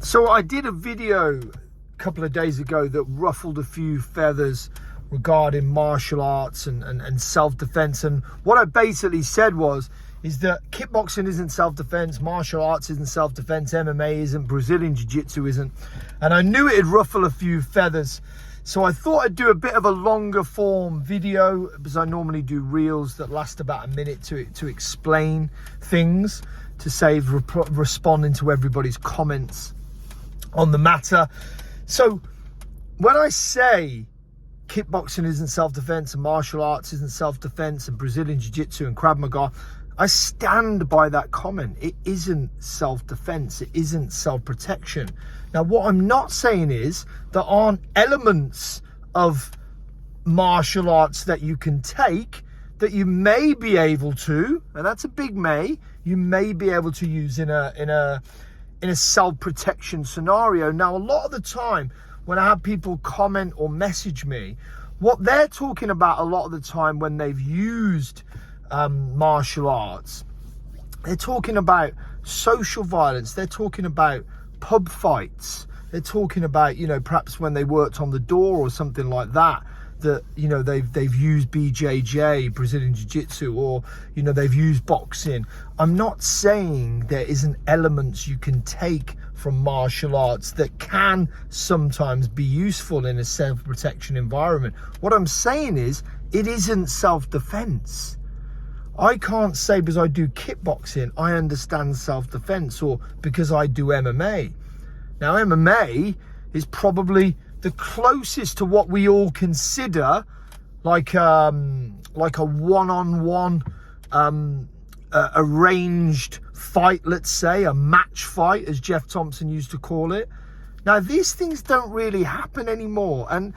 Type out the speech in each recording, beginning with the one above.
So I did a video a couple of days ago that ruffled a few feathers regarding martial arts and self-defense. And what I basically said is that kickboxing isn't self-defense, martial arts isn't self-defense, MMA isn't, Brazilian Jiu-Jitsu isn't. And I knew it'd ruffle a few feathers. So I thought I'd do a bit of a longer form video, because I normally do reels that last about a minute to explain things, to save responding to everybody's comments on the matter. So when I say kickboxing isn't self-defense and martial arts isn't self-defense and Brazilian Jiu-Jitsu and Krav Maga, I stand by that comment. It isn't self-defense. It isn't self-protection. Now, what I'm not saying is there aren't elements of martial arts that you can take that you may be able to, and that's a big may, you may be able to use in a self-protection scenario. Now, a lot of the time when I have people comment or message me, what they're talking about a lot of the time when they've used martial arts, they're talking about social violence, they're talking about pub fights, they're talking about, you know, perhaps when they worked on the door or something like that, that, you know, they've used BJJ, Brazilian Jiu-Jitsu, or, you know, they've used boxing. I'm not saying there isn't elements you can take from martial arts that can sometimes be useful in a self-protection environment. What I'm saying is it isn't self-defense. I can't say because I do kickboxing, I understand self-defense, or because I do MMA. Now, MMA is probably the closest to what we all consider like a one-on-one arranged fight, let's say, a match fight, as Jeff Thompson used to call it. Now, these things don't really happen anymore. And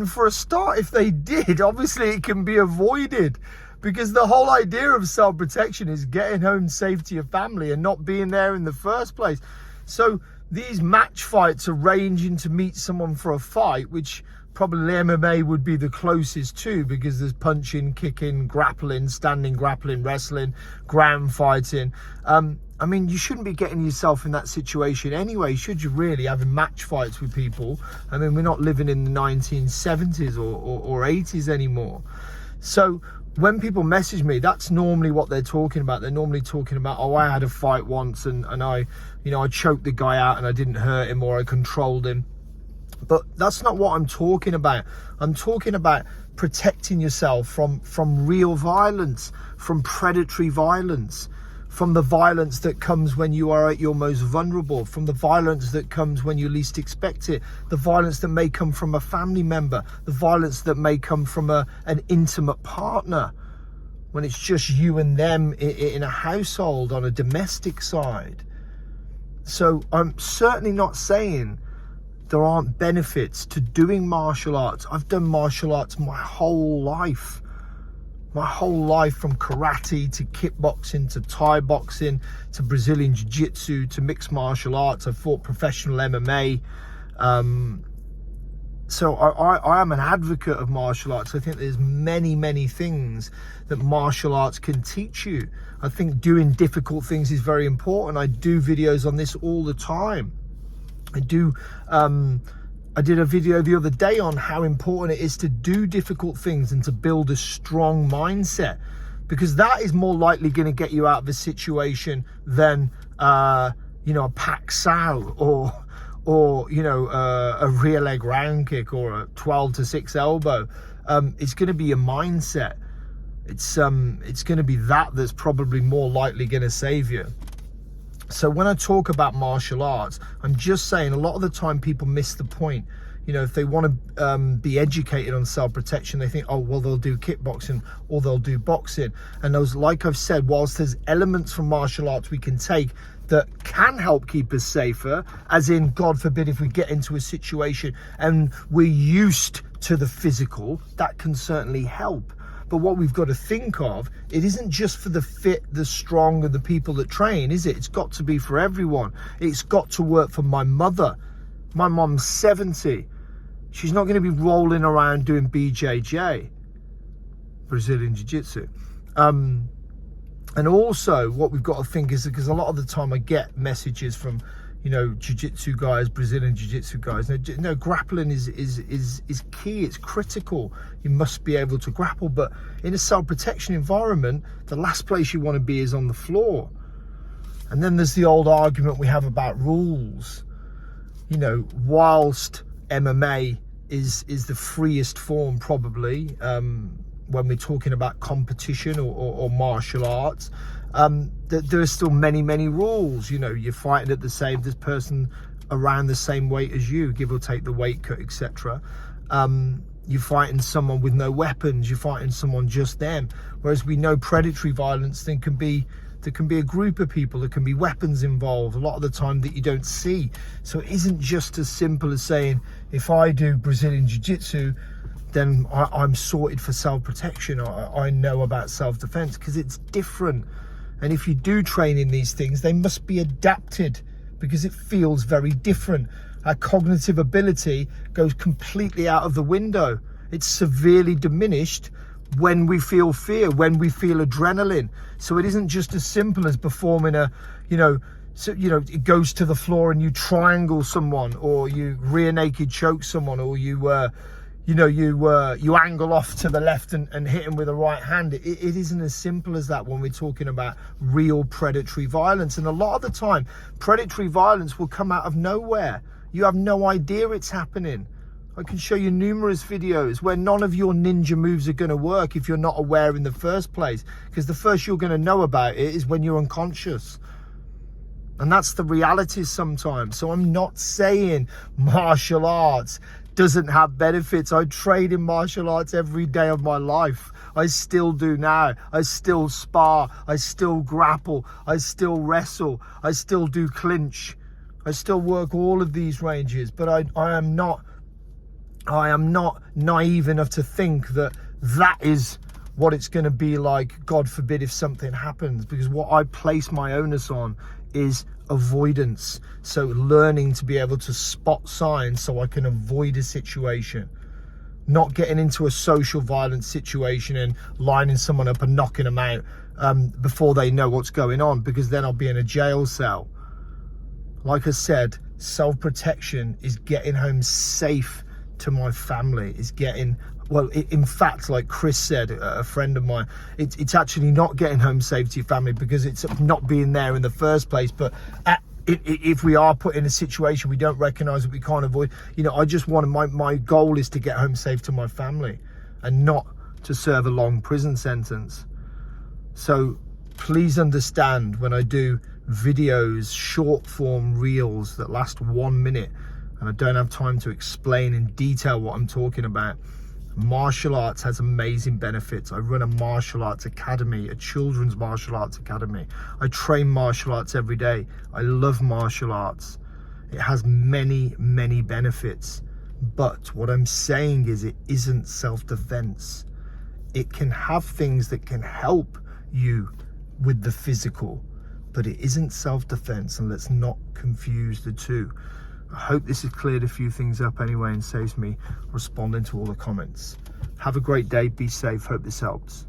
for a start, if they did, obviously it can be avoided, because the whole idea of self-protection is getting home safe to your family and not being there in the first place. So these match fights, arranging to meet someone for a fight, which probably MMA would be the closest to, because there's punching, kicking, grappling, standing grappling, wrestling, ground fighting. I mean, you shouldn't be getting yourself in that situation anyway, should you really, having match fights with people? I mean, we're not living in the 1970s or 80s anymore. So when people message me, that's normally what they're talking about. They're normally talking about, oh, I had a fight once and I choked the guy out and I didn't hurt him, or I controlled him. But that's not what I'm talking about. I'm talking about protecting yourself from real violence, from predatory violence, from the violence that comes when you are at your most vulnerable, from the violence that comes when you least expect it, the violence that may come from a family member, the violence that may come from an intimate partner, when it's just you and them in a household, on a domestic side. So I'm certainly not saying there aren't benefits to doing martial arts. I've done martial arts my whole life. My whole life, from karate to kickboxing to Thai boxing to Brazilian Jiu-Jitsu to mixed martial arts. I've fought professional MMA. So I am an advocate of martial arts. I think there's many things that martial arts can teach you. I think doing difficult things is very important. I do videos on this all the time. I did a video the other day on how important it is to do difficult things and to build a strong mindset, because that is more likely going to get you out of a situation than a Pak Sao or a rear leg round kick or a 12-6 elbow. It's going to be your mindset. It's going to be that's probably more likely going to save you. So when I talk about martial arts, I'm just saying a lot of the time people miss the point. You know, if they want to be educated on self-protection, they think, oh, well, they'll do kickboxing or they'll do boxing. And those, like I've said, whilst there's elements from martial arts we can take that can help keep us safer, as in, God forbid, if we get into a situation and we're used to the physical, that can certainly help. But what we've got to think of, it isn't just for the fit, the strong, and the people that train, is it? It's got to be for everyone. It's got to work for my mother. My mom's 70. She's not going to be rolling around doing BJJ, Brazilian Jiu-Jitsu. And also what we've got to think is, because a lot of the time I get messages from, you know, jiu-jitsu guys, Brazilian jiu-jitsu guys. No, grappling is key. It's critical. You must be able to grapple. But in a self-protection environment, the last place you want to be is on the floor. And then there's the old argument we have about rules. You know, whilst MMA is the freest form probably, when we're talking about competition or martial arts, there are still many rules. You know, you're fighting at this person around the same weight as you, give or take the weight cut, etc. You're fighting someone with no weapons, you're fighting someone just them. Whereas we know predatory violence, there can be a group of people, there can be weapons involved a lot of the time that you don't see. So it isn't just as simple as saying, if I do Brazilian Jiu-Jitsu, then I'm sorted for self-protection. I know about self-defense, because it's different. And if you do train in these things, they must be adapted, because it feels very different. Our cognitive ability goes completely out of the window. It's severely diminished when we feel fear, when we feel adrenaline. So it isn't just as simple as performing it goes to the floor and you triangle someone, or you rear naked choke someone, or you angle off to the left and hit him with a right hand. It isn't as simple as that when we're talking about real predatory violence. And a lot of the time, predatory violence will come out of nowhere. You have no idea it's happening. I can show you numerous videos where none of your ninja moves are going to work if you're not aware in the first place, because the first you're going to know about it is when you're unconscious. And that's the reality sometimes. So I'm not saying martial arts doesn't have benefits. I train in martial arts every day of my life. I still do now. I still spar. I still grapple. I still wrestle. I still do clinch. I still work all of these ranges. But I am not naive enough to think that is what it's going to be like, God forbid, if something happens. Because what I place my onus on is avoidance. So learning to be able to spot signs so I can avoid a situation, not getting into a social violence situation and lining someone up and knocking them out before they know what's going on, because then I'll be in a jail cell. Like I said, self-protection is getting home safe to my family, is getting, well, in fact, like Chris said, a friend of mine, it's actually not getting home safe to your family, because it's not being there in the first place. But if we are put in a situation we don't recognize that we can't avoid, I just want my goal is to get home safe to my family and not to serve a long prison sentence. So please understand, when I do videos, short form reels that last 1 minute, and I don't have time to explain in detail what I'm talking about, martial arts has amazing benefits. I run a martial arts academy, a children's martial arts academy. I train martial arts every day. I love martial arts. It has many benefits. But what I'm saying is, it isn't self-defense. It can have things that can help you with the physical, but it isn't self-defense, and let's not confuse the two. I hope this has cleared a few things up anyway and saves me responding to all the comments. Have a great day. Be safe. Hope this helps.